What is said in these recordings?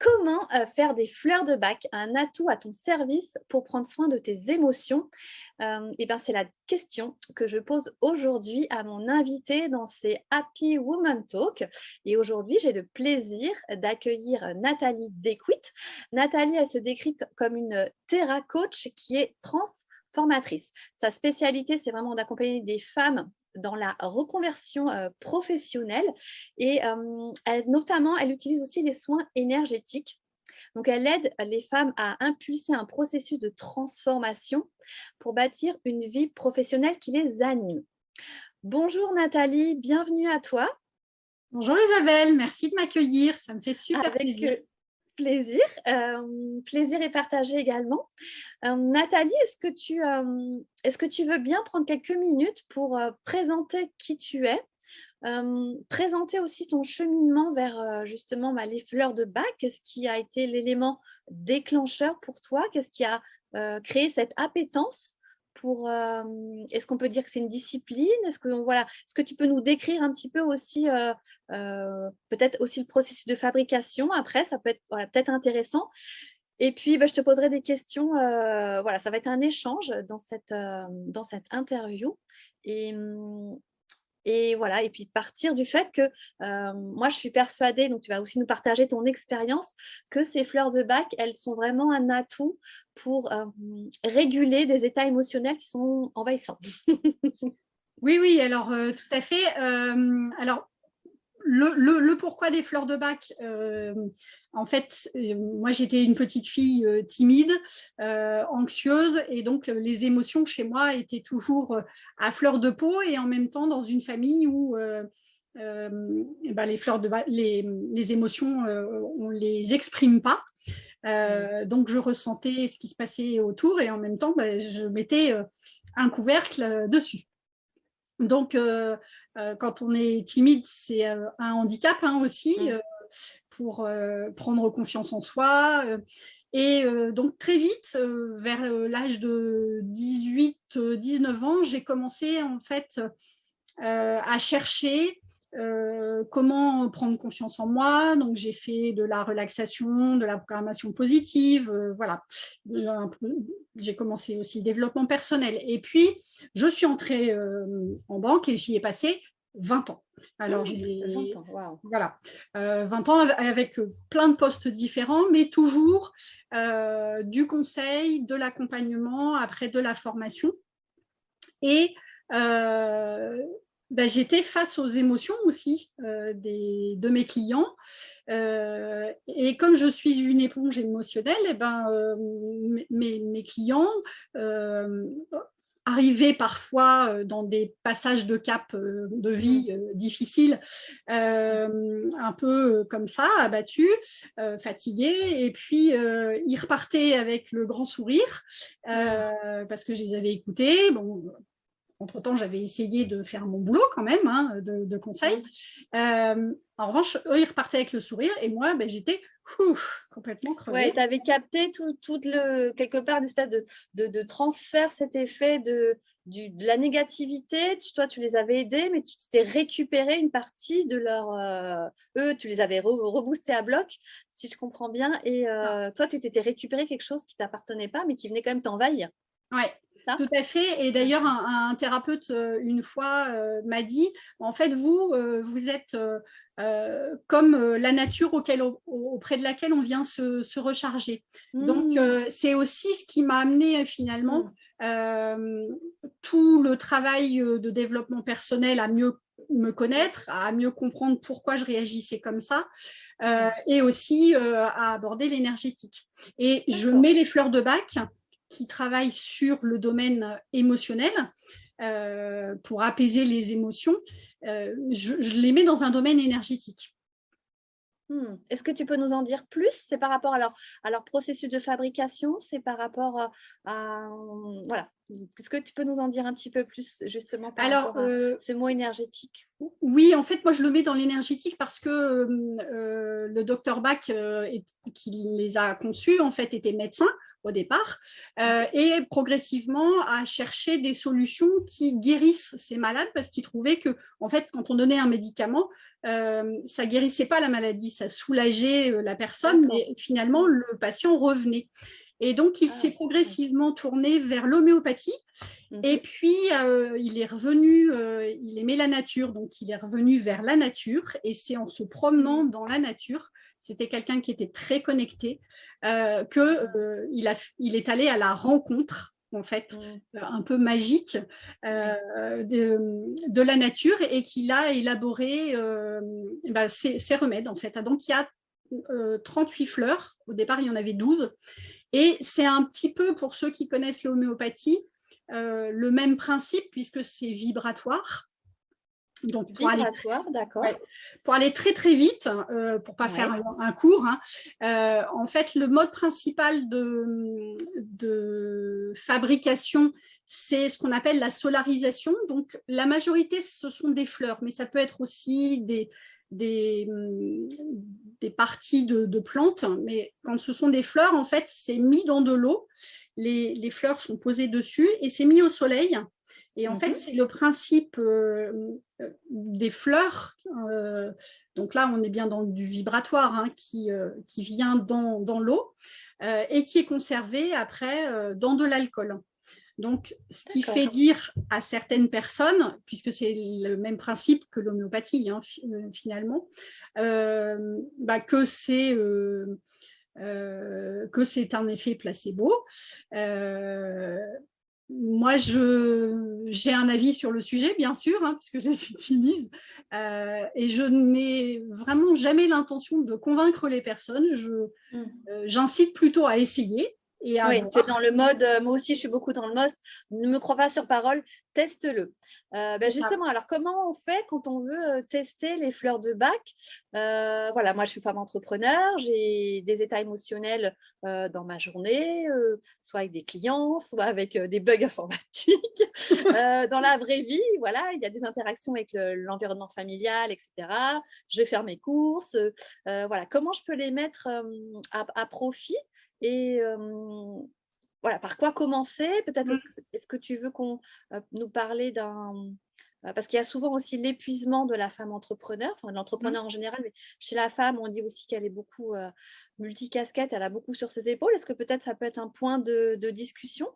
Comment faire des fleurs de bac un atout à ton service pour prendre soin de tes émotions? Et ben, c'est la question que je pose aujourd'hui à mon invité dans ces Happy Woman Talk. Et aujourd'hui, j'ai le plaisir d'accueillir Nathalie Desquit. Nathalie, elle se décrit comme une Terra coach qui est transformatrice. Sa spécialité, c'est vraiment d'accompagner des femmes dans la reconversion professionnelle et notamment, elle utilise aussi les soins énergétiques. Donc, elle aide les femmes à impulser un processus de transformation pour bâtir une vie professionnelle qui les anime. Bonjour Nathalie, bienvenue à toi. Bonjour Isabelle, merci de m'accueillir, ça me fait super Avec plaisir. plaisir, plaisir est partagé également. Nathalie, est-ce que tu veux bien prendre quelques minutes pour présenter qui tu es, présenter aussi ton cheminement vers justement les fleurs de bac? Qu'est-ce qui a été l'élément déclencheur pour toi? Qu'est-ce qui a créé cette appétence pour, est-ce qu'on peut dire que c'est une discipline? Est-ce que tu peux nous décrire un petit peu aussi peut-être aussi le processus de fabrication après? Ça peut être peut-être intéressant. Et puis, je te poserai des questions. Ça va être un échange dans cette interview. Et, et voilà, et puis partir du fait que moi, je suis persuadée, donc tu vas aussi nous partager ton expérience, que ces fleurs de bac, elles sont vraiment un atout pour réguler des états émotionnels qui sont envahissants. Oui, oui, alors tout à fait. Alors, le pourquoi des fleurs de bac, en fait, moi j'étais une petite fille timide, anxieuse, et donc les émotions chez moi étaient toujours à fleur de peau, et en même temps dans une famille où les fleurs de bac, les émotions, on ne les exprime pas. Donc je ressentais ce qui se passait autour, et en même temps je mettais un couvercle dessus. Donc, quand on est timide, c'est un handicap aussi pour prendre confiance en soi. Et donc, très vite, vers l'âge de 18-19 ans, j'ai commencé en fait à chercher comment prendre confiance en moi. Donc, j'ai fait de la relaxation, de la programmation positive, voilà. J'ai commencé aussi le développement personnel. Et puis, je suis entrée en banque et j'y ai passé 20 ans. Alors, 20 ans, waouh. Voilà, 20 ans avec plein de postes différents, mais toujours du conseil, de l'accompagnement, après de la formation. Et j'étais face aux émotions aussi de mes clients. Et comme je suis une éponge émotionnelle, mes clients arrivaient parfois dans des passages de cap de vie difficiles, un peu comme ça, abattus, fatigués, et puis ils repartaient avec le grand sourire parce que je les avais écoutés. Bon, entre-temps, j'avais essayé de faire mon boulot quand même, de conseil. En revanche, eux, ils repartaient avec le sourire, et moi, j'étais complètement crevée. Ouais, tu avais capté quelque part une espèce de transfert, cet effet de la négativité. Toi, tu les avais aidés, mais tu t'es récupéré une partie de leur... eux, tu les avais reboostés à bloc, si je comprends bien. Et toi, tu t'étais récupéré quelque chose qui ne t'appartenait pas, mais qui venait quand même t'envahir. Oui, tout à fait. Et d'ailleurs, un thérapeute, une fois, m'a dit, en fait, vous êtes comme la nature auprès de laquelle on vient se recharger. Donc, c'est aussi ce qui m'a amené finalement tout le travail de développement personnel à mieux me connaître, à mieux comprendre pourquoi je réagissais comme ça, et aussi à aborder l'énergétique. Et je mets les fleurs de bac qui travaillent sur le domaine émotionnel pour apaiser les émotions, je les mets dans un domaine énergétique. Est-ce que tu peux nous en dire plus? C'est par rapport à leur processus de fabrication? C'est par rapport voilà. Est-ce que tu peux nous en dire un petit peu plus justement par rapport à ce mot énergétique? Oui, en fait, moi, je le mets dans l'énergétique parce que le docteur Bach, qui les a conçus, en fait, était médecin au départ, et progressivement à chercher des solutions qui guérissent ces malades, parce qu'ils trouvaient que, en fait, quand on donnait un médicament, ça guérissait pas la maladie, ça soulageait la personne, mais finalement, le patient revenait. Et donc, il s'est progressivement tourné vers l'homéopathie. Et puis, il est revenu, il aimait la nature, donc il est revenu vers la nature. Et c'est en se promenant dans la nature, c'était quelqu'un qui était très connecté, qu'il est allé à la rencontre, en fait, un peu magique de la nature, et qu'il a élaboré ses remèdes, en fait. Donc, il y a 38 fleurs. Au départ, il y en avait 12. Et c'est un petit peu, pour ceux qui connaissent l'homéopathie, le même principe, puisque c'est vibratoire. Donc, d'accord. Ouais, pour aller très très vite, pour pas faire un cours, en fait, le mode principal de fabrication, c'est ce qu'on appelle la solarisation. Donc, la majorité, ce sont des fleurs, mais ça peut être aussi des parties de plantes. Mais quand ce sont des fleurs, en fait, c'est mis dans de l'eau. Les fleurs sont posées dessus et c'est mis au soleil. Et en fait, c'est le principe des fleurs. Donc là, on est bien dans du vibratoire qui vient dans l'eau et qui est conservé après dans de l'alcool. Donc, ce qui fait dire à certaines personnes, puisque c'est le même principe que l'homéopathie finalement, que c'est un effet placebo. Moi, j'ai un avis sur le sujet, bien sûr, puisque je les utilise, et je n'ai vraiment jamais l'intention de convaincre les personnes. J'incite plutôt à essayer. Oui, tu es dans le mode, moi aussi je suis beaucoup dans le mode, ne me crois pas sur parole, teste-le. Justement, alors comment on fait quand on veut tester les fleurs de Bach? Voilà, moi je suis femme entrepreneur, j'ai des états émotionnels dans ma journée, soit avec des clients, soit avec des bugs informatiques. Dans la vraie vie, voilà, il y a des interactions avec l'environnement familial, etc. Je vais faire mes courses. Voilà, comment je peux les mettre à profit? Et voilà, par quoi commencer? Peut-être, est-ce que tu veux qu'on nous parler d'un... parce qu'il y a souvent aussi l'épuisement de la femme entrepreneur, enfin de l'entrepreneur en général, mais chez la femme, on dit aussi qu'elle est beaucoup multicasquette, elle a beaucoup sur ses épaules. Est-ce que peut-être ça peut être un point de discussion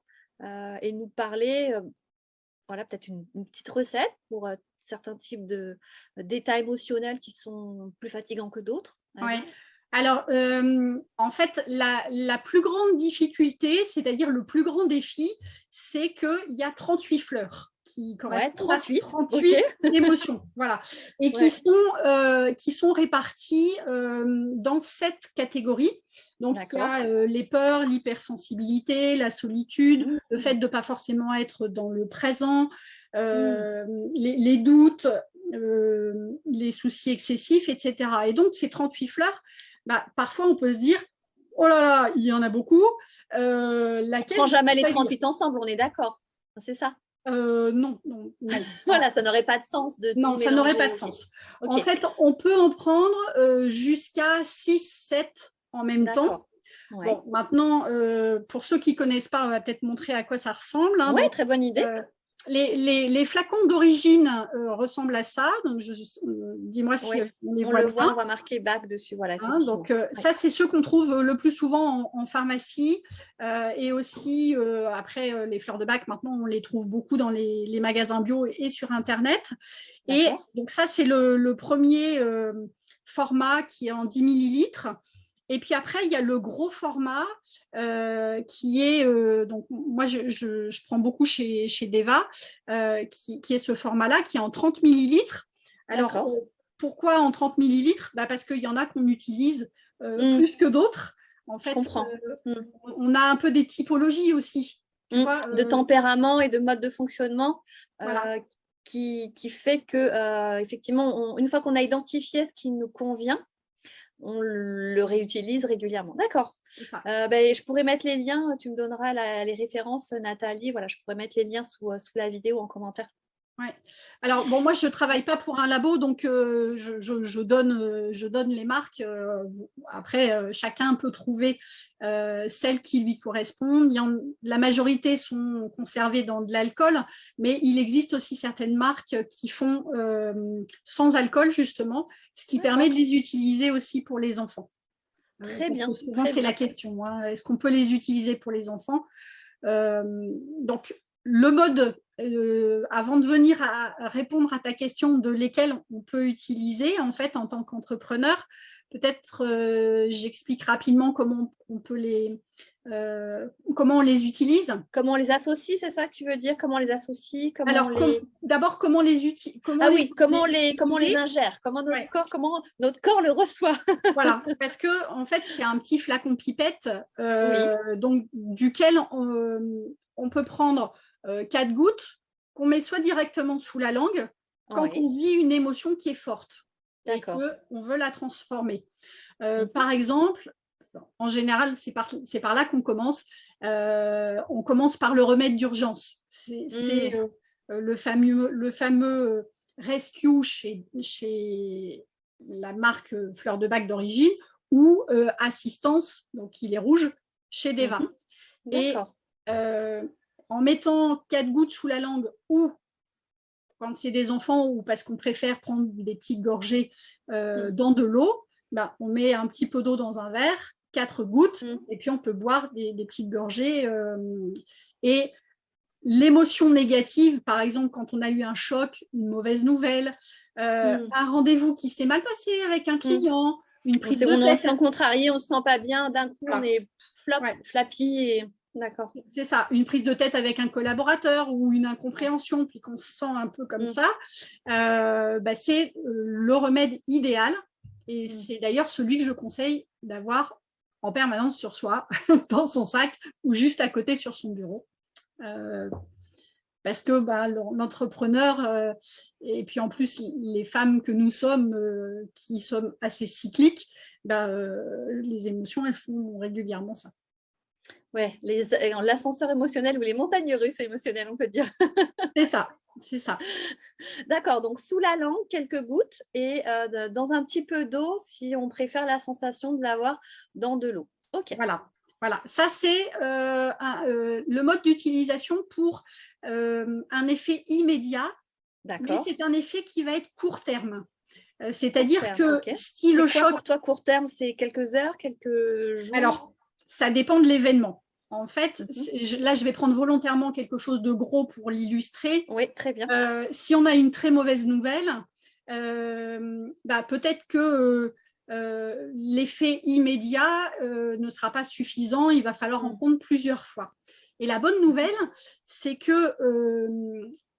et nous parler, voilà, peut-être une petite recette pour certains types d'états émotionnels qui sont plus fatigants que d'autres? Oui. Alors, en fait, la plus grande difficulté, c'est-à-dire le plus grand défi, c'est qu'il y a 38 fleurs qui correspondent à 38 émotions. Voilà. Et qui sont réparties dans 7 catégories. Donc, il y a les peurs, l'hypersensibilité, la solitude, le fait de ne pas forcément être dans le présent, les doutes, les soucis excessifs, etc. Et donc, ces 38 fleurs, parfois, on peut se dire, oh là là, il y en a beaucoup. On ne prend jamais les 38 ensemble, on est d'accord. C'est ça? Non. Voilà, ça n'aurait pas de sens. Non, ça n'aurait pas de sens. En fait, on peut en prendre jusqu'à 6-7 en même temps. Ouais. Bon, maintenant, pour ceux qui ne connaissent pas, on va peut-être montrer à quoi ça ressemble. Oui, très bonne idée. Les flacons d'origine ressemblent à ça. Donc, dis-moi si on les voit bien. On voit marqué Bach dessus. Voilà, donc, ça, c'est ceux qu'on trouve le plus souvent en pharmacie. Et aussi, après, les fleurs de Bach, maintenant, on les trouve beaucoup dans les magasins bio et sur Internet. Et donc, ça, c'est le premier format qui est en 10 millilitres. Et puis après, il y a le gros format qui est, donc moi je prends beaucoup chez Deva, qui est ce format-là, qui est en 30 millilitres. Alors, pourquoi en 30 millilitres? Parce qu'il y en a qu'on utilise plus que d'autres. En fait, on a un peu des typologies aussi. De tempérament et de mode de fonctionnement. Voilà. Qui fait que, effectivement, une fois qu'on a identifié ce qui nous convient, on le réutilise régulièrement. D'accord. Je pourrais mettre les liens, tu me donneras les références, Nathalie. Voilà, je pourrais mettre les liens sous la vidéo en commentaire. Ouais. Alors, bon, moi, je ne travaille pas pour un labo, donc je donne les marques. Après, chacun peut trouver celles qui lui correspondent. La majorité sont conservées dans de l'alcool, mais il existe aussi certaines marques qui font sans alcool, justement, ce qui permet de les utiliser aussi pour les enfants. Très Parce bien. que souvent, c'est la question. Hein. Est-ce qu'on peut les utiliser pour les enfants? Donc, le mode, avant de venir à répondre à ta question de lesquels on peut utiliser en fait en tant qu'entrepreneur, peut-être j'explique rapidement comment on peut comment on les utilise. Comment on les associe, c'est ça que tu veux dire? Comment on les associe? Alors, d'abord, comment les utiliser? Comment on les ingère? Comment notre corps le reçoit? Voilà, parce que en fait, c'est un petit flacon pipette, donc duquel on peut prendre 4 gouttes qu'on met soit directement sous la langue quand on vit une émotion qui est forte et qu'on veut la transformer. Par exemple, en général, c'est par là qu'on commence. On commence par le remède d'urgence. C'est le fameux Rescue chez la marque Fleur de Bac d'origine ou Assistance, donc il est rouge, chez Deva. Et en mettant 4 gouttes sous la langue ou quand c'est des enfants ou parce qu'on préfère prendre des petites gorgées dans de l'eau, on met un petit peu d'eau dans un verre, 4 gouttes, et puis on peut boire des petites gorgées. Et l'émotion négative, par exemple, quand on a eu un choc, une mauvaise nouvelle, un rendez-vous qui s'est mal passé avec un client, une prise de tête. On se sent contrarié, on ne se sent pas bien, d'un coup on est flappy et... D'accord. C'est ça, une prise de tête avec un collaborateur ou une incompréhension, puis qu'on se sent un peu comme ça, c'est le remède idéal. Et c'est d'ailleurs celui que je conseille d'avoir en permanence sur soi, dans son sac ou juste à côté sur son bureau. Parce que l'entrepreneur, et puis en plus les femmes que nous sommes, qui sommes assez cycliques, les émotions, elles font régulièrement ça. Ouais, l'ascenseur émotionnel ou les montagnes russes émotionnelles, on peut dire. C'est ça, c'est ça. D'accord, donc sous la langue, quelques gouttes et dans un petit peu d'eau si on préfère la sensation de l'avoir dans de l'eau. Ok. Voilà, ça c'est le mode d'utilisation pour un effet immédiat, mais c'est un effet qui va être court terme. C'est-à-dire que si le choc... pour toi, court terme, c'est quelques heures, quelques jours? Alors, ça dépend de l'événement. En fait, là, je vais prendre volontairement quelque chose de gros pour l'illustrer. Oui, très bien. Si on a une très mauvaise nouvelle, peut-être que l'effet immédiat ne sera pas suffisant. Il va falloir en prendre plusieurs fois. Et la bonne nouvelle, c'est que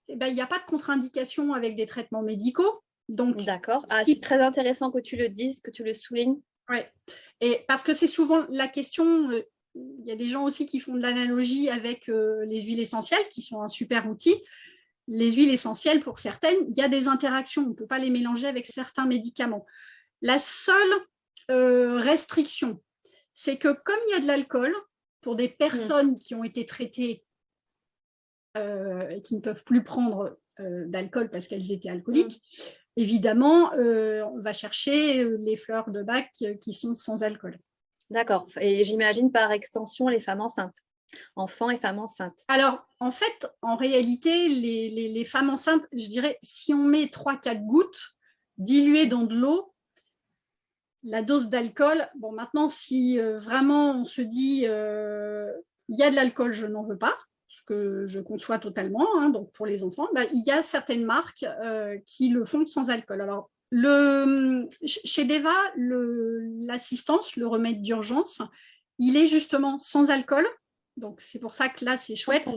il n'y a pas de contre-indication avec des traitements médicaux. D'accord. C'est très intéressant que tu le dises, que tu le soulignes. Oui, et parce que c'est souvent la question, il y a des gens aussi qui font de l'analogie avec les huiles essentielles, qui sont un super outil. Les huiles essentielles, pour certaines, il y a des interactions, on ne peut pas les mélanger avec certains médicaments. La seule restriction, c'est que comme il y a de l'alcool, pour des personnes qui ont été traitées et qui ne peuvent plus prendre d'alcool parce qu'elles étaient alcooliques, évidemment, on va chercher les fleurs de bac qui sont sans alcool. D'accord. Et j'imagine par extension les femmes enceintes, enfants et femmes enceintes. Alors, en fait, en réalité, les femmes enceintes, je dirais, si on met 3-4 gouttes diluées dans de l'eau, la dose d'alcool, bon, maintenant, si vraiment on se dit il y a de l'alcool, je n'en veux pas, ce que je conçois totalement, hein, donc pour les enfants, il y a certaines marques qui le font sans alcool. Alors, chez Deva, l'assistance, le remède d'urgence, il est justement sans alcool. Donc, c'est pour ça que là, c'est chouette,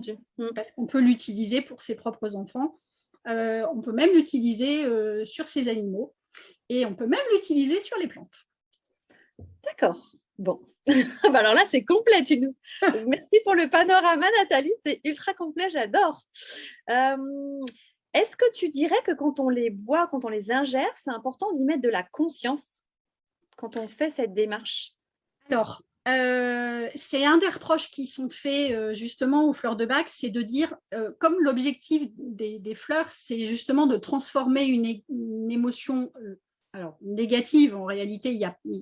parce qu'on peut l'utiliser pour ses propres enfants. On peut même l'utiliser sur ses animaux et on peut même l'utiliser sur les plantes. D'accord. Bon. Alors là, c'est complet. Merci pour le panorama, Nathalie. C'est ultra complet. J'adore. Est-ce que tu dirais que quand on les boit, quand on les ingère, c'est important d'y mettre de la conscience quand on fait cette démarche? Alors, C'est un des reproches qui sont faits justement aux fleurs de bac, c'est de dire, comme l'objectif des fleurs, c'est justement de transformer une émotion alors, négative, en réalité,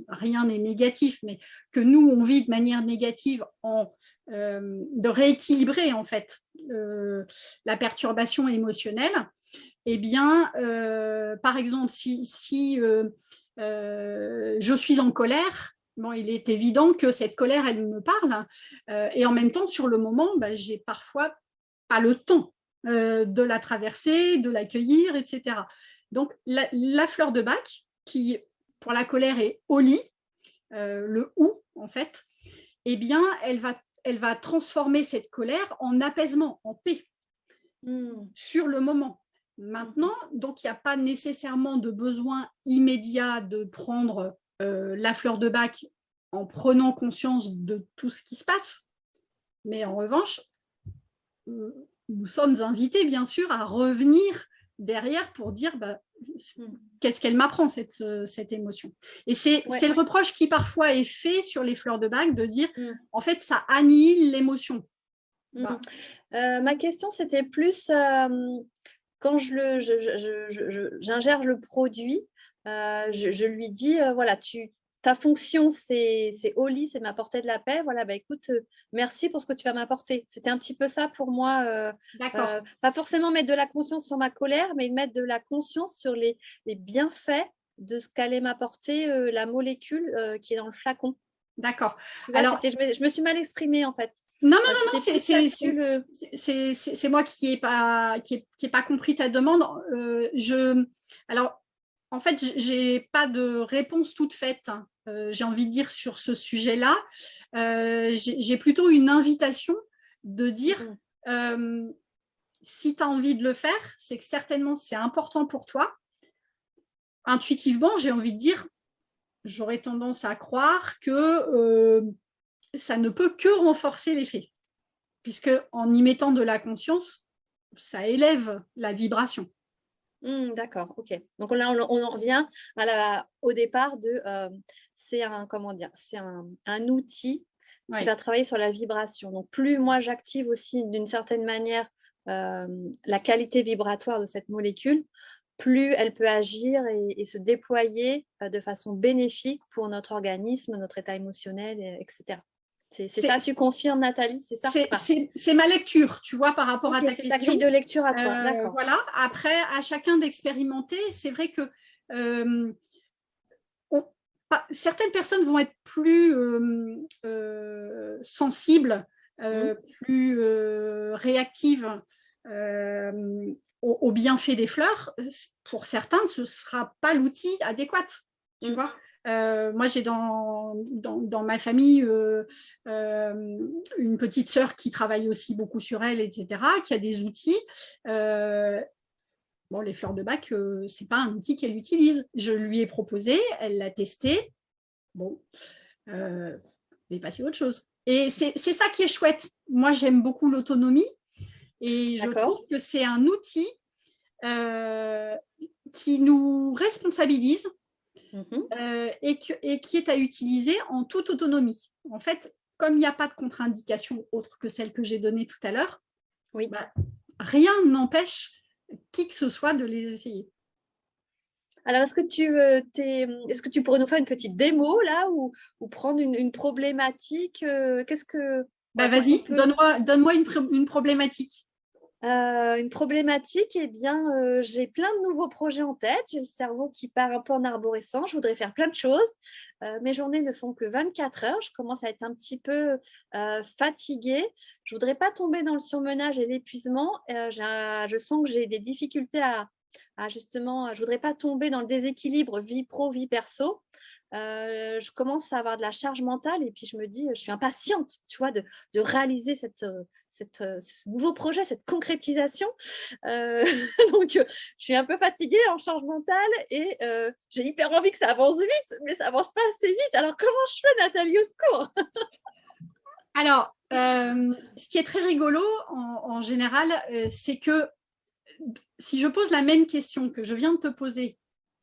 rien n'est négatif, mais que nous, on vit de manière négative, de rééquilibrer en fait la perturbation émotionnelle. Eh bien, par exemple, si je suis en colère, bon, il est évident que cette colère, elle me parle. Et en même temps, sur le moment, j'ai parfois pas le temps de la traverser, de l'accueillir, etc. Donc, la fleur de bac, qui pour la colère est Oli, le ou, en fait, eh bien, elle va transformer cette colère en apaisement, en paix, sur le moment. Maintenant, donc, il n'y a pas nécessairement de besoin immédiat de prendre la fleur de bac en prenant conscience de tout ce qui se passe. Mais en revanche, nous sommes invités, bien sûr, à revenir derrière pour dire qu'est-ce qu'elle m'apprend, cette émotion. Et c'est le reproche qui parfois est fait sur les fleurs de bac, de dire, en fait, ça annihile l'émotion. Ma question, c'était plus quand j'ingère le produit, je lui dis, voilà, ta fonction, c'est au lit, c'est m'apporter de la paix. Voilà, écoute, merci pour ce que tu vas m'apporter. C'était un petit peu ça pour moi. Pas forcément mettre de la conscience sur ma colère, mais mettre de la conscience sur les bienfaits de ce qu'allait m'apporter la molécule qui est dans le flacon. D'accord. Alors, je me suis mal exprimée en fait. Non, c'est moi qui n'ai pas compris ta demande. Alors, en fait, je n'ai pas de réponse toute faite, j'ai envie de dire, sur ce sujet-là. J'ai plutôt une invitation de dire, si tu as envie de le faire, c'est que certainement c'est important pour toi. Intuitivement, j'ai envie de dire, j'aurais tendance à croire que ça ne peut que renforcer l'effet, puisque en y mettant de la conscience, ça élève la vibration. D'accord, ok. Donc là, on en revient au départ de c'est un outil qui va travailler sur la vibration. Donc plus moi j'active aussi d'une certaine manière la qualité vibratoire de cette molécule, plus elle peut agir et se déployer de façon bénéfique pour notre organisme, notre état émotionnel, etc. C'est ça, tu confirmes, Nathalie, c'est ça? C'est ma lecture, tu vois, par rapport à ta question. C'est ta grille de lecture à toi, d'accord. Voilà, après, à chacun d'expérimenter. C'est vrai que certaines personnes vont être plus sensibles, plus réactives aux bienfaits des fleurs. Pour certains, ce ne sera pas l'outil adéquat, tu vois. Moi, j'ai dans ma famille une petite sœur qui travaille aussi beaucoup sur elle, etc., qui a des outils. Bon, les fleurs de bac, ce n'est pas un outil qu'elle utilise. Je lui ai proposé, elle l'a testé. Bon, elle est passée à autre chose. Et c'est ça qui est chouette. Moi, j'aime beaucoup l'autonomie et je trouve que c'est un outil qui nous responsabilise. Et qui est à utiliser en toute autonomie. En fait, comme il n'y a pas de contre-indication autre que celle que j'ai donnée tout à l'heure, rien n'empêche qui que ce soit de les essayer. Alors, est-ce que tu pourrais nous faire une petite démo là ou prendre une problématique vas-y, donne-moi une problématique. Une problématique, eh bien, j'ai plein de nouveaux projets en tête. J'ai le cerveau qui part un peu en arborescence. Je voudrais faire plein de choses. Mes journées ne font que 24 heures. Je commence à être un petit peu fatiguée. Je ne voudrais pas tomber dans le surmenage et l'épuisement. Je sens que j'ai des difficultés justement, je ne voudrais pas tomber dans le déséquilibre vie pro, vie perso. Je commence à avoir de la charge mentale et puis je me dis, je suis impatiente, tu vois, de réaliser ce nouveau projet, cette concrétisation. Donc, je suis un peu fatiguée en charge mentale et j'ai hyper envie que ça avance vite, mais ça avance pas assez vite. Alors, comment je fais, Nathalie, au secours? Alors, ce qui est très rigolo en général, c'est que si je pose la même question que je viens de te poser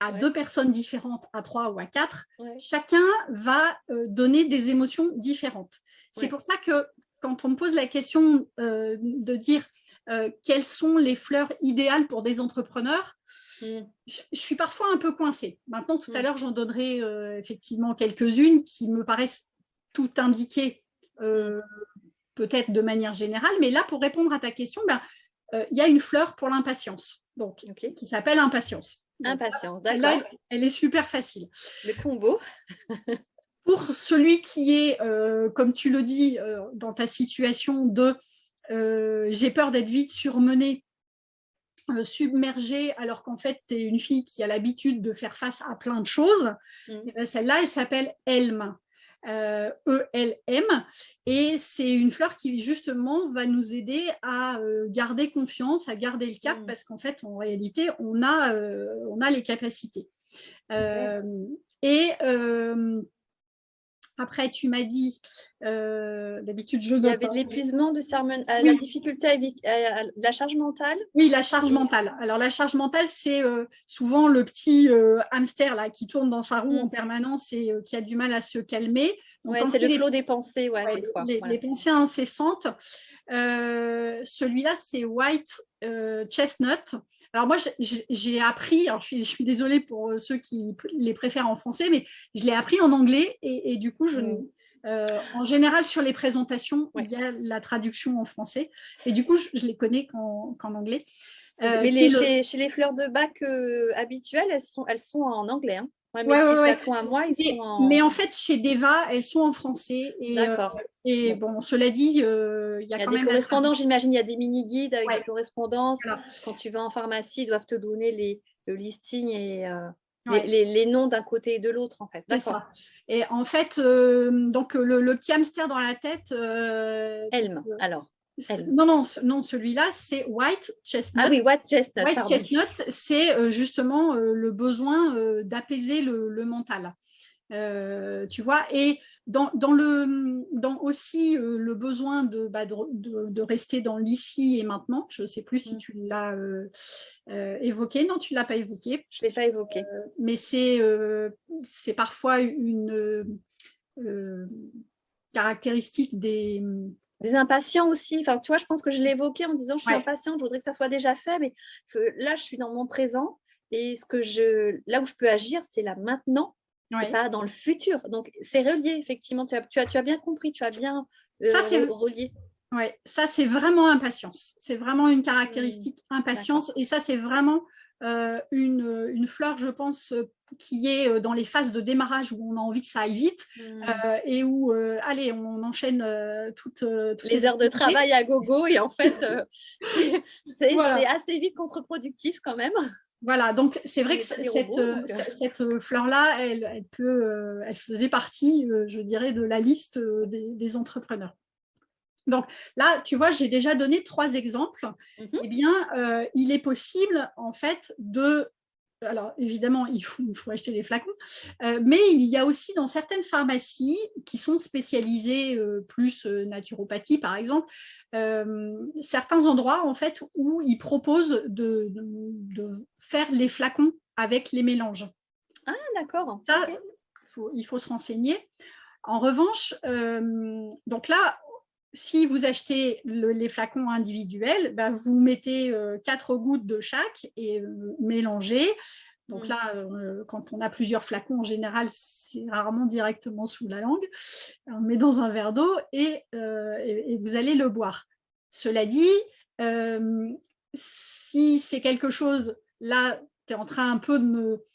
à 2 personnes différentes, à 3 ou à 4, Ouais. chacun va donner des émotions différentes. C'est Ouais. pour ça que quand on me pose la question de dire quelles sont les fleurs idéales pour des entrepreneurs, je suis parfois un peu coincée. Maintenant, tout à l'heure, j'en donnerai effectivement quelques-unes qui me paraissent tout indiquées, peut-être de manière générale. Mais là, pour répondre à ta question, il y a une fleur pour l'impatience, donc, qui s'appelle impatience. Donc, impatience, celle-là, d'accord. elle est super facile. Le combo. Pour celui qui est, comme tu le dis, dans ta situation de j'ai peur d'être vite surmenée, submergée, alors qu'en fait, tu es une fille qui a l'habitude de faire face à plein de choses, celle-là, elle s'appelle Elm. ELM, et c'est une fleur qui justement va nous aider à garder confiance, à garder le cap, parce qu'en fait, en réalité, on a les capacités. Après, tu m'as dit, d'habitude, je note. Il y avait de l'épuisement, la difficulté avec la charge mentale. Oui, la charge mentale. Alors, la charge mentale, c'est souvent le petit hamster là, qui tourne dans sa roue en permanence et qui a du mal à se calmer. Oui, c'est le flot des pensées, des fois. Les pensées incessantes. Celui-là, c'est White Chestnut. Alors moi, j'ai appris, alors je suis désolée pour ceux qui les préfèrent en français, mais je l'ai appris en anglais et du coup, en général, sur les présentations, il y a la traduction en français et du coup, je les connais qu'en anglais. Mais chez les fleurs de bac habituelles, elles sont en anglais. Hein. Mes petits flacons à moi, ils sont en... Mais en fait, chez Deva, elles sont en français. D'accord. Et bon, cela dit, il y a quand des même... correspondances, j'imagine, il y a des mini-guides avec des correspondances. Voilà. Quand tu vas en pharmacie, ils doivent te donner le listing et les noms d'un côté et de l'autre, en fait. C'est ça. Et en fait, donc le petit hamster dans la tête... Elm, alors. Non, celui-là, c'est White Chestnut. Ah oui, White Chestnut. White Chestnut, c'est justement le besoin d'apaiser le mental. Tu vois, et dans aussi le besoin de rester dans l'ici et maintenant. Je ne sais plus si tu l'as évoqué. Non, tu ne l'as pas évoqué. Je ne l'ai pas évoqué. Mais c'est parfois une caractéristique des impatients aussi. Enfin, tu vois, je pense que je l'ai évoqué en disant je suis impatiente, je voudrais que ça soit déjà fait, mais là, je suis dans mon présent et là où je peux agir, c'est là maintenant, c'est pas dans le futur. Donc, c'est relié, effectivement. Tu as bien compris, tu as bien relié. Oui, ça, c'est vraiment impatience. C'est vraiment une caractéristique impatience. Et ça, c'est vraiment une fleur, je pense, qui est dans les phases de démarrage où on a envie que ça aille vite et où, allez, on enchaîne toutes les heures de travail à gogo et en fait, c'est assez vite contre-productif quand même. Voilà, donc c'est vrai que cette fleur-là, elle faisait partie, je dirais, de la liste des entrepreneurs. Donc là, tu vois, j'ai déjà donné 3 exemples. Eh bien, il est possible, en fait, alors, évidemment, il faut acheter les flacons, mais il y a aussi dans certaines pharmacies qui sont spécialisées plus naturopathie, par exemple, certains endroits, en fait, où ils proposent de faire les flacons avec les mélanges. Ah, d'accord. Ça, il faut se renseigner. En revanche, donc là, si vous achetez les flacons individuels, vous mettez 4 gouttes de chaque et mélangez. Donc là, quand on a plusieurs flacons, en général, c'est rarement directement sous la langue. On met dans un verre d'eau et vous allez le boire. Cela dit, si c'est quelque chose, là, tu es en train un peu de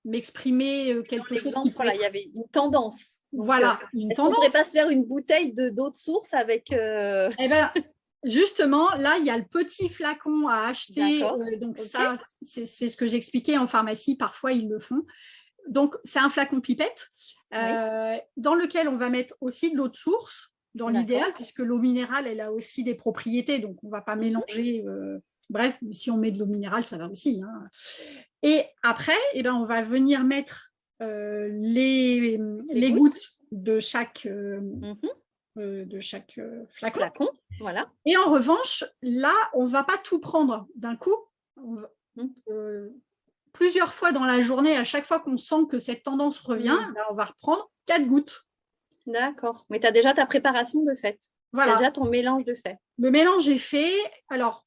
m'exprimer quelque chose qui il y avait une tendance. Donc, voilà, une tendance. On ne pourrait pas se faire une bouteille d'eau de source avec... Eh ben, justement, là, il y a le petit flacon à acheter. Donc ça, c'est ce que j'expliquais en pharmacie. Parfois, ils le font. Donc, c'est un flacon pipette dans lequel on va mettre aussi de l'eau de source, dans l'idéal, puisque l'eau minérale, elle a aussi des propriétés. Donc, on ne va pas mélanger... bref, si on met de l'eau minérale, ça va aussi. Hein. Et après, on va venir mettre les gouttes de chaque flacon. Voilà. Et en revanche, là, on ne va pas tout prendre d'un coup. plusieurs fois dans la journée, à chaque fois qu'on sent que cette tendance revient, on va reprendre 4 gouttes. D'accord. Mais tu as déjà ta préparation de fait. Voilà. Tu as déjà ton mélange de fait. Le mélange est fait. Alors,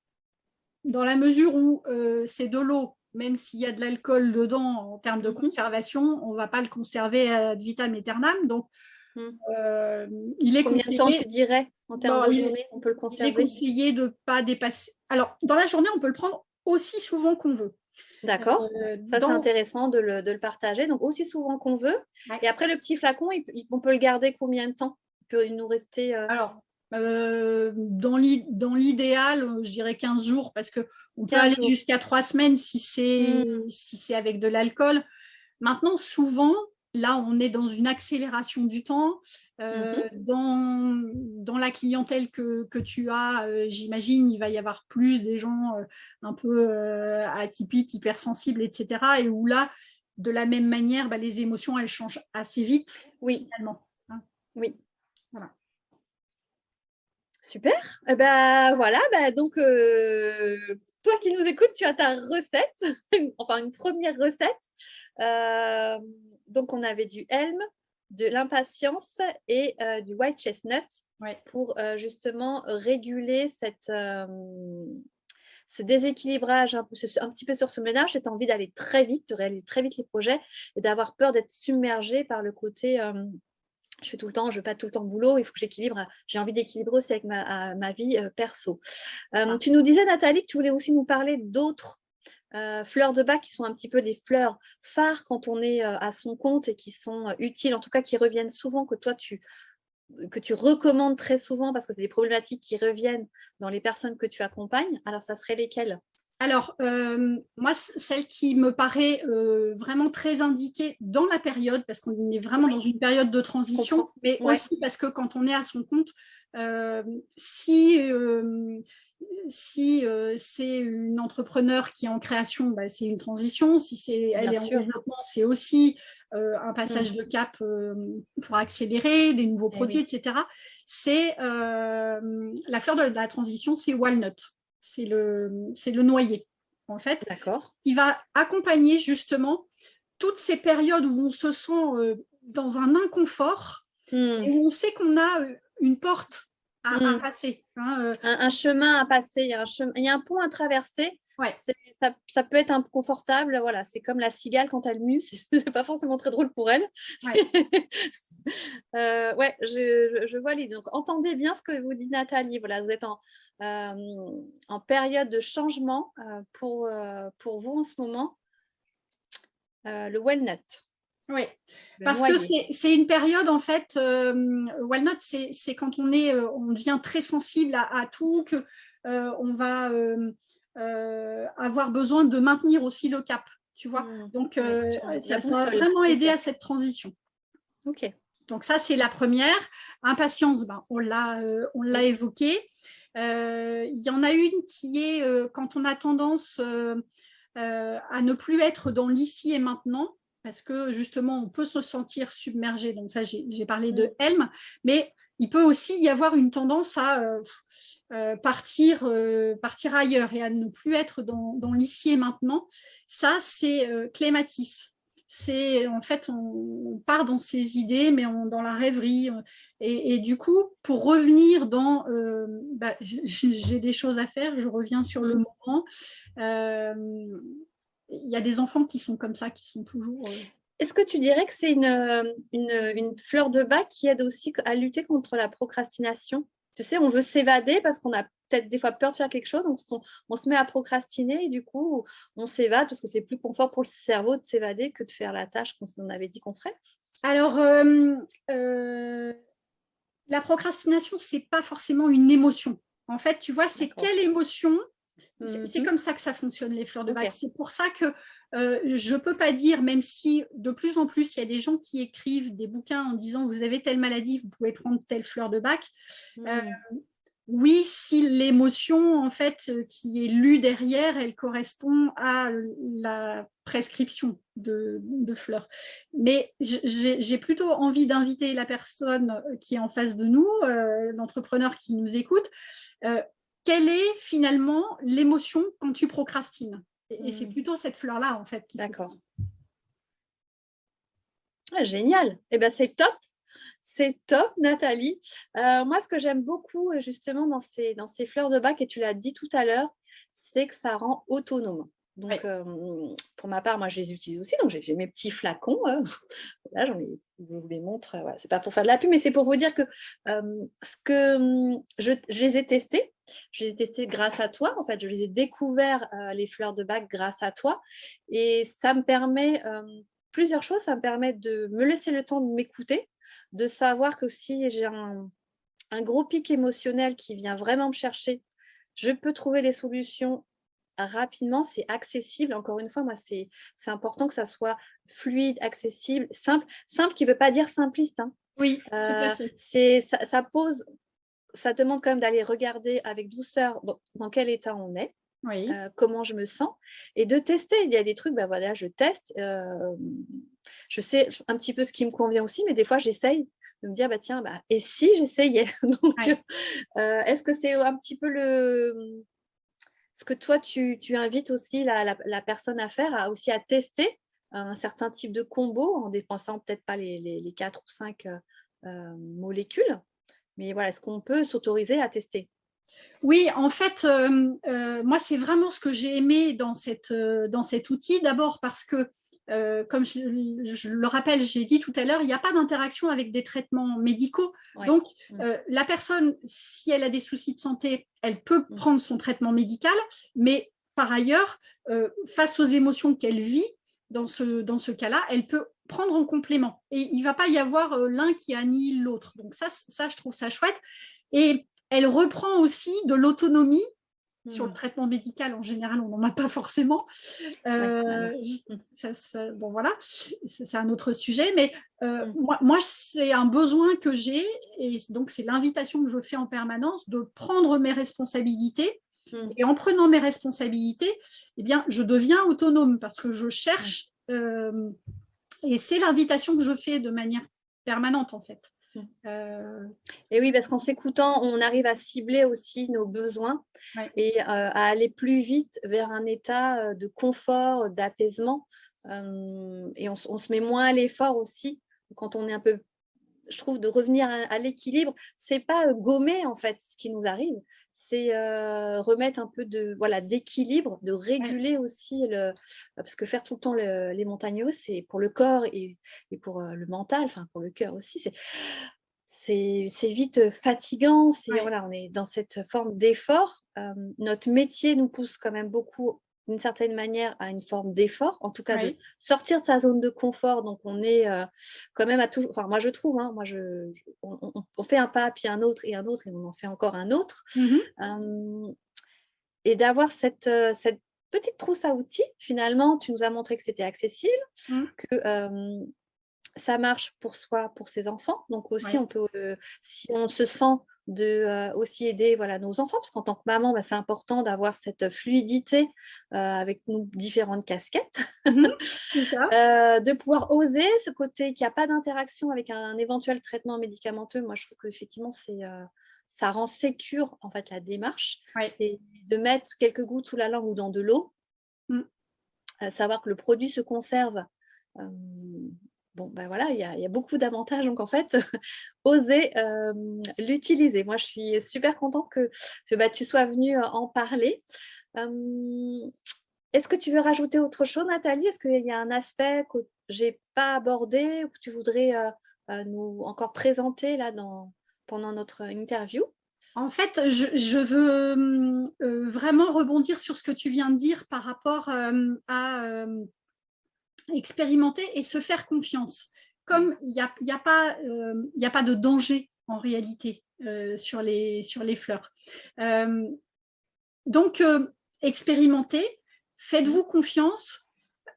dans la mesure où c'est de l'eau, même s'il y a de l'alcool dedans en termes de conservation, on ne va pas le conserver ad vitam aeternam. Donc, il est Combien de temps tu dirais en termes de journée on peut le conserver? Il est conseillé de ne pas dépasser. Alors, dans la journée, on peut le prendre aussi souvent qu'on veut. D'accord. Ça, c'est intéressant de le partager. Donc, aussi souvent qu'on veut. Ouais. Et après, le petit flacon, on peut le garder combien de temps? Il peut nous rester… Alors, dans l'idéal, je dirais 15 jours parce qu'on peut aller jusqu'à 3 semaines si c'est avec de l'alcool. Maintenant, souvent, là, on est dans une accélération du temps. Dans la clientèle que tu as, j'imagine, il va y avoir plus des gens un peu atypiques, hypersensibles, etc. Et où là, de la même manière, les émotions, elles changent assez vite. Oui. Finalement. Hein. Oui. Voilà. Super. Voilà. Donc, toi qui nous écoutes, tu as ta recette, enfin une première recette. Donc, on avait du Helm, de l'impatience et du white chestnut pour justement réguler ce déséquilibrage un petit peu sur ce ménage. Tu as envie d'aller très vite, de réaliser très vite les projets et d'avoir peur d'être submergé par le côté… je veux pas tout le temps boulot, il faut que j'équilibre. J'ai envie d'équilibrer aussi avec ma vie perso. Tu nous disais, Nathalie, que tu voulais aussi nous parler d'autres fleurs de bac qui sont un petit peu les fleurs phares quand on est à son compte et qui sont utiles, en tout cas qui reviennent souvent, que toi tu recommandes très souvent parce que c'est des problématiques qui reviennent dans les personnes que tu accompagnes. Alors, ça serait lesquelles ? Alors, moi, celle qui me paraît vraiment très indiquée dans la période, parce qu'on est vraiment dans une période de transition, mais aussi parce que quand on est à son compte, si c'est une entrepreneur qui est en création, c'est une transition. Si elle est en développement, c'est aussi un passage de cap pour accélérer des nouveaux produits, etc. C'est la fleur de la transition, c'est walnut. C'est le noyer, en fait. D'accord. Il va accompagner justement toutes ces périodes où on se sent dans un inconfort et où on sait qu'on a une porte à passer. Hein, un chemin à passer, il y a un pont à traverser. Ouais. Ça peut être inconfortable. Voilà, c'est comme la cigale quand elle mue, c'est pas forcément très drôle pour elle. Ouais. Je vois l'idée. Donc, entendez bien ce que vous dit Nathalie. Voilà, vous êtes en période de changement pour vous en ce moment. Le walnut. Oui, parce que c'est une période, en fait, walnut, c'est quand on devient très sensible à tout, qu'on va avoir besoin de maintenir aussi le cap, tu vois. Donc, ça va vraiment aider à cette transition. Ok. Donc, ça, c'est la première. Impatience, on l'a évoqué. Il y en a une qui est quand on a tendance à ne plus être dans l'ici et maintenant, parce que justement, on peut se sentir submergé. Donc ça, j'ai parlé de Helm, mais il peut aussi y avoir une tendance à partir ailleurs et à ne plus être dans l'ici et maintenant. Ça, c'est clématis. C'est en fait, on part dans ses idées, mais dans la rêverie. Et du coup, pour revenir dans j'ai des choses à faire, je reviens sur le moment. Il y a des enfants qui sont comme ça, qui sont toujours… Est-ce que tu dirais que c'est une fleur de bac qui aide aussi à lutter contre la procrastination ? Tu sais, on veut s'évader parce qu'on a peut-être des fois peur de faire quelque chose, donc on se met à procrastiner et du coup, on s'évade parce que c'est plus confort pour le cerveau de s'évader que de faire la tâche qu'on avait dit qu'on ferait. Alors, la procrastination, ce n'est pas forcément une émotion. En fait, tu vois, c'est quelle émotion. C'est comme ça que ça fonctionne, les fleurs de bac. C'est pour ça que je ne peux pas dire, même si de plus en plus, il y a des gens qui écrivent des bouquins en disant « vous avez telle maladie, vous pouvez prendre telle fleur de bac ». Oui, si l'émotion, en fait, qui est lue derrière, elle correspond à la prescription de fleurs. Mais j'ai plutôt envie d'inviter la personne qui est en face de nous, l'entrepreneur qui nous écoute, quelle est finalement l'émotion quand tu procrastines ? Et c'est plutôt cette fleur-là, en fait. D'accord. Ah, génial. Eh ben, c'est top. C'est top, Nathalie. Moi, ce que j'aime beaucoup, justement, dans ces fleurs de bac, et tu l'as dit tout à l'heure, c'est que ça rend autonome. Donc, pour ma part, moi, je les utilise aussi. Donc, j'ai mes petits flacons. Là, je vous les montre. Voilà. C'est pas pour faire de la pub, mais c'est pour vous dire que je les ai testés. Je les ai testés grâce à toi. En fait, je les ai découverts, les fleurs de bac, grâce à toi. Et ça me permet plusieurs choses. Ça me permet de me laisser le temps de m'écouter, de savoir que si j'ai un gros pic émotionnel qui vient vraiment me chercher, je peux trouver les solutions rapidement, c'est accessible. Encore une fois, moi, c'est important que ça soit fluide, accessible, simple. Simple qui ne veut pas dire simpliste. Hein. Oui, tout à fait. Ça demande quand même d'aller regarder avec douceur dans quel état on est. Oui. Comment je me sens, et de tester. Il y a des trucs, ben voilà, je teste, je sais un petit peu ce qui me convient aussi, mais des fois j'essaye de me dire, bah tiens, et si j'essayais. Donc, est-ce que c'est un petit peu ce que toi tu invites aussi la personne à faire, aussi à tester un certain type de combo en dépensant peut-être pas les 4 ou 5 molécules, mais voilà, est-ce qu'on peut s'autoriser à tester? Oui, en fait, moi, c'est vraiment ce que j'ai aimé dans cet outil. D'abord parce que, comme je le rappelle, j'ai dit tout à l'heure, il n'y a pas d'interaction avec des traitements médicaux. Ouais. Donc, la personne, si elle a des soucis de santé, elle peut prendre son traitement médical, mais par ailleurs, face aux émotions qu'elle vit, dans ce cas-là, elle peut prendre en complément. Et il ne va pas y avoir l'un qui annihile l'autre. Donc ça, je trouve ça chouette. Et elle reprend aussi de l'autonomie sur le traitement médical. En général, on n'en a pas forcément. Bon, voilà, c'est un autre sujet. Mais moi, c'est un besoin que j'ai. Et donc, c'est l'invitation que je fais en permanence de prendre mes responsabilités. Et en prenant mes responsabilités, eh bien, je deviens autonome parce que je cherche. Et c'est l'invitation que je fais de manière permanente, en fait. Et oui, parce qu'en s'écoutant, on arrive à cibler aussi nos besoins et à aller plus vite vers un état de confort, d'apaisement. Et on se met moins à l'effort aussi quand on est un peu, je trouve, de revenir à l'équilibre. C'est pas gommer en fait ce qui nous arrive, c'est remettre un peu d'équilibre, de réguler aussi parce que faire tout le temps les montagnes russes, c'est pour le corps et pour le mental, enfin pour le cœur aussi, c'est vite fatigant. Voilà, on est dans cette forme d'effort. Notre métier nous pousse quand même beaucoup, d'une certaine manière, à une forme d'effort, en tout cas de sortir de sa zone de confort. Donc, on est quand même à toujours. Enfin, moi, je trouve, hein, on fait un pas, puis un autre, et on en fait encore un autre. Et d'avoir cette petite trousse à outils, finalement, tu nous as montré que c'était accessible, que ça marche pour soi, pour ses enfants. Donc aussi, on peut, si on se sent aussi aider nos enfants, parce qu'en tant que maman, c'est important d'avoir cette fluidité avec nos différentes casquettes, de pouvoir oser ce côté qu'il n'y a pas d'interaction avec un éventuel traitement médicamenteux. Moi, je trouve qu'effectivement, ça rend sécure en fait la démarche, et de mettre quelques gouttes sous la langue ou dans de l'eau, savoir que le produit se conserve. Bon, voilà, il y a beaucoup d'avantages. Donc, en fait, oser l'utiliser. Moi, je suis super contente que tu sois venue en parler. Est-ce que tu veux rajouter autre chose, Nathalie? Est-ce qu'il y a un aspect que je n'ai pas abordé ou que tu voudrais nous encore présenter là, pendant notre interview? En fait, je veux vraiment rebondir sur ce que tu viens de dire par rapport à expérimenter et se faire confiance. Comme il n'y a pas de danger en réalité sur les fleurs. Donc, expérimentez, faites-vous confiance,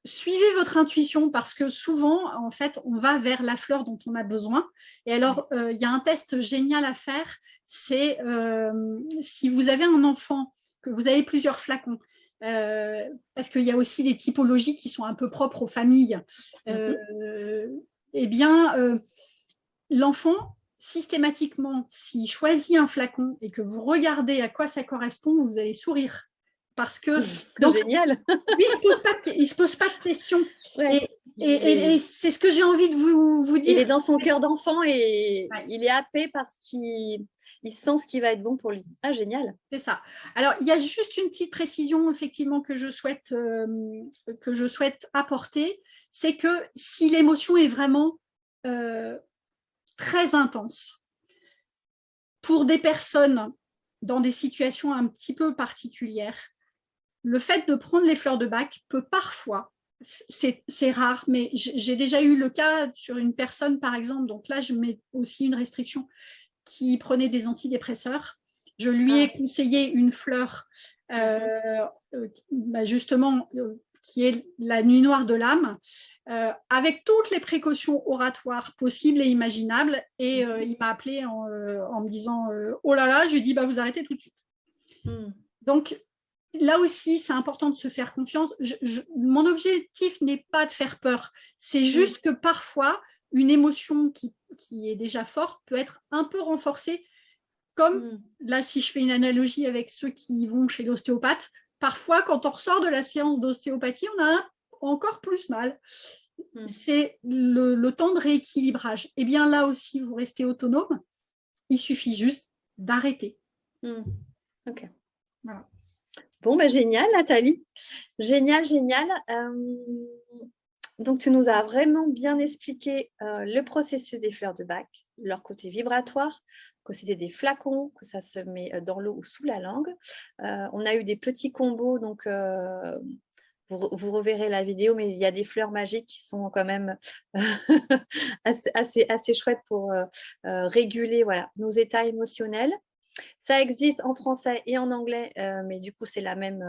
suivez votre intuition parce que souvent, en fait, on va vers la fleur dont on a besoin. Et alors, il y a un test génial à faire, c'est si vous avez un enfant, que vous avez plusieurs flacons, parce qu'il y a aussi des typologies qui sont un peu propres aux familles, eh bien, l'enfant, systématiquement, s'il choisit un flacon et que vous regardez à quoi ça correspond, vous allez sourire. parce que Génial. lui, il se pose pas de questions. Ouais. Et c'est ce que j'ai envie de vous dire. Il est dans son cœur d'enfant et il est happé parce qu'il sent ce qui va être bon pour lui. Ah, génial. C'est ça. Alors, il y a juste une petite précision, effectivement, que je souhaite apporter. C'est que si l'émotion est vraiment très intense, pour des personnes dans des situations un petit peu particulières, le fait de prendre les fleurs de bac peut parfois, c'est rare, mais j'ai déjà eu le cas sur une personne, par exemple, donc là, je mets aussi une restriction, qui prenait des antidépresseurs. Je lui ai conseillé une fleur, justement, qui est la nuit noire de l'âme, avec toutes les précautions oratoires possibles et imaginables. Et il m'a appelé en me disant oh là là, je lui ai dit vous arrêtez tout de suite. Donc, là aussi, c'est important de se faire confiance. Mon objectif n'est pas de faire peur. C'est juste que parfois, une émotion qui est déjà forte peut être un peu renforcée. Comme là, si je fais une analogie avec ceux qui vont chez l'ostéopathe, parfois, quand on ressort de la séance d'ostéopathie, on a encore plus mal. C'est le temps de rééquilibrage. Et bien là aussi, vous restez autonome. Il suffit juste d'arrêter. Ok. Voilà. Bon, génial, Nathalie. Génial, génial. Donc, tu nous as vraiment bien expliqué le processus des fleurs de bac, leur côté vibratoire, que c'était des flacons, que ça se met dans l'eau ou sous la langue. On a eu des petits combos, donc vous reverrez la vidéo, mais il y a des fleurs magiques qui sont quand même assez chouettes pour réguler nos états émotionnels. Ça existe en français et en anglais, mais du coup, c'est la même.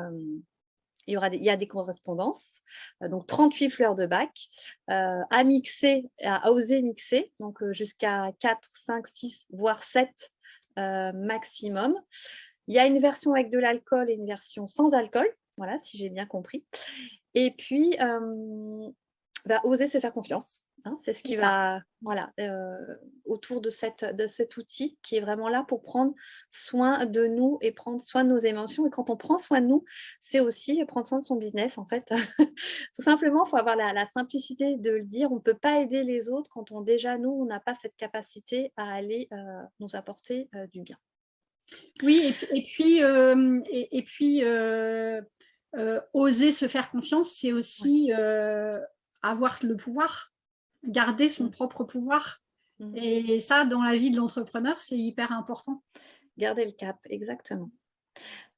Il y a des correspondances. Donc, 38 fleurs de bac à mixer, à oser mixer, donc jusqu'à 4, 5, 6, voire 7 maximum. Il y a une version avec de l'alcool et une version sans alcool, voilà, si j'ai bien compris. Et puis, oser se faire confiance. C'est ce qui va, autour de cet outil qui est vraiment là pour prendre soin de nous et prendre soin de nos émotions. Et quand on prend soin de nous, c'est aussi prendre soin de son business, en fait. Tout simplement, il faut avoir la simplicité de le dire. On ne peut pas aider les autres quand déjà, nous, on n'a pas cette capacité à aller nous apporter du bien. Oui, et puis oser se faire confiance, c'est aussi avoir le pouvoir, garder son propre pouvoir. Et ça, dans la vie de l'entrepreneur, c'est hyper important. Garder le cap, exactement.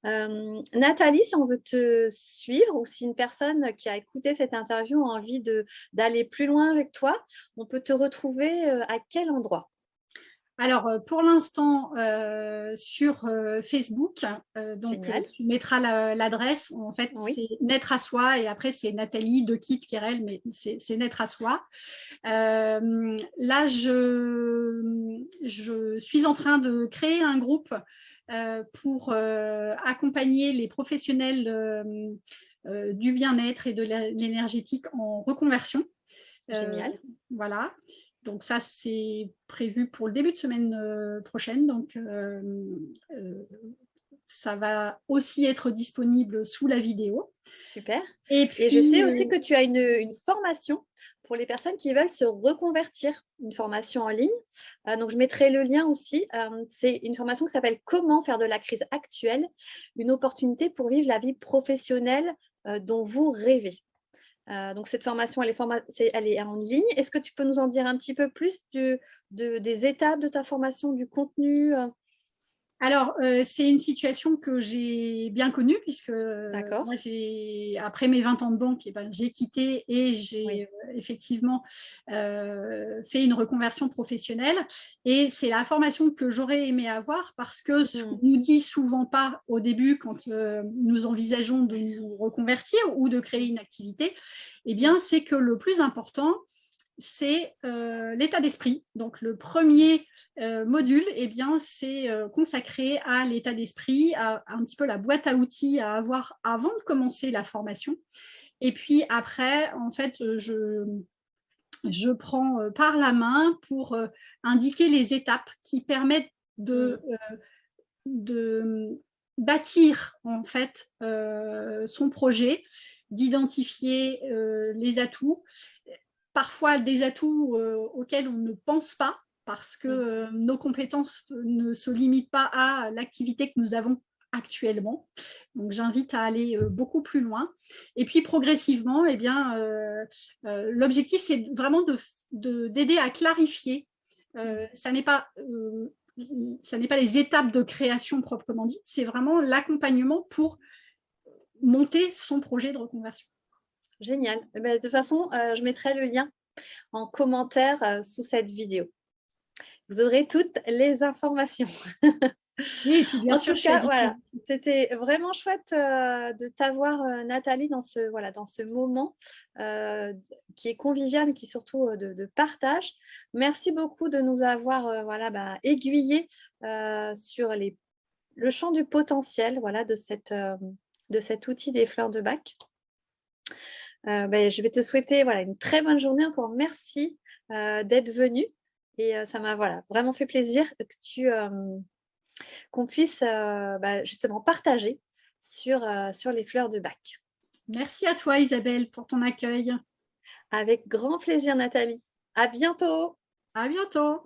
Nathalie, si on veut te suivre ou si une personne qui a écouté cette interview a envie d'aller plus loin avec toi, on peut te retrouver à quel endroit ? Alors, pour l'instant, sur Facebook, donc tu mettras l'adresse. En fait, c'est Naître à soi et après, c'est Nathalie de Kit Kerel, mais c'est Naître à soi. Là, je suis en train de créer un groupe pour accompagner les professionnels du bien-être et de l'énergétique en reconversion. Génial. Voilà. Donc ça, c'est prévu pour le début de semaine prochaine. Donc ça va aussi être disponible sous la vidéo. Super. Et je sais aussi que tu as une formation pour les personnes qui veulent se reconvertir, une formation en ligne. Donc, je mettrai le lien aussi. C'est une formation qui s'appelle « Comment faire de la crise actuelle une opportunité pour vivre la vie professionnelle dont vous rêvez ». Donc, cette formation, elle est en ligne. Est-ce que tu peux nous en dire un petit peu plus des étapes de ta formation, du contenu Alors, c'est une situation que j'ai bien connue puisque moi, après mes 20 ans de banque, j'ai quitté et j'ai effectivement fait une reconversion professionnelle. Et c'est la formation que j'aurais aimé avoir parce que ce qu'on nous dit souvent pas au début quand nous envisageons de nous reconvertir ou de créer une activité, c'est que le plus important, c'est l'état d'esprit. Donc, le premier module, c'est consacré à l'état d'esprit, à un petit peu la boîte à outils à avoir avant de commencer la formation. Et puis après, en fait, je prends par la main pour indiquer les étapes qui permettent de bâtir en fait son projet, d'identifier les atouts, parfois des atouts auxquels on ne pense pas parce que nos compétences ne se limitent pas à l'activité que nous avons actuellement. Donc, j'invite à aller beaucoup plus loin. Et puis, progressivement, eh bien, l'objectif, c'est vraiment d'aider à clarifier. Ça n'est pas les étapes de création proprement dites, c'est vraiment l'accompagnement pour monter son projet de reconversion. Génial. De toute façon, je mettrai le lien en commentaire sous cette vidéo. Vous aurez toutes les informations. Oui, et puis bien sûr, en tout cas, voilà, c'était vraiment chouette de t'avoir, Nathalie, dans ce moment qui est convivial et qui est surtout de partage. Merci beaucoup de nous avoir aiguillés sur le champ du potentiel de cet outil des fleurs de bac. Je vais te souhaiter une très bonne journée. Encore merci d'être venu. Et ça m'a vraiment fait plaisir qu'on puisse justement partager sur les fleurs de bac. Merci à toi, Isabelle, pour ton accueil. Avec grand plaisir, Nathalie. À bientôt. À bientôt.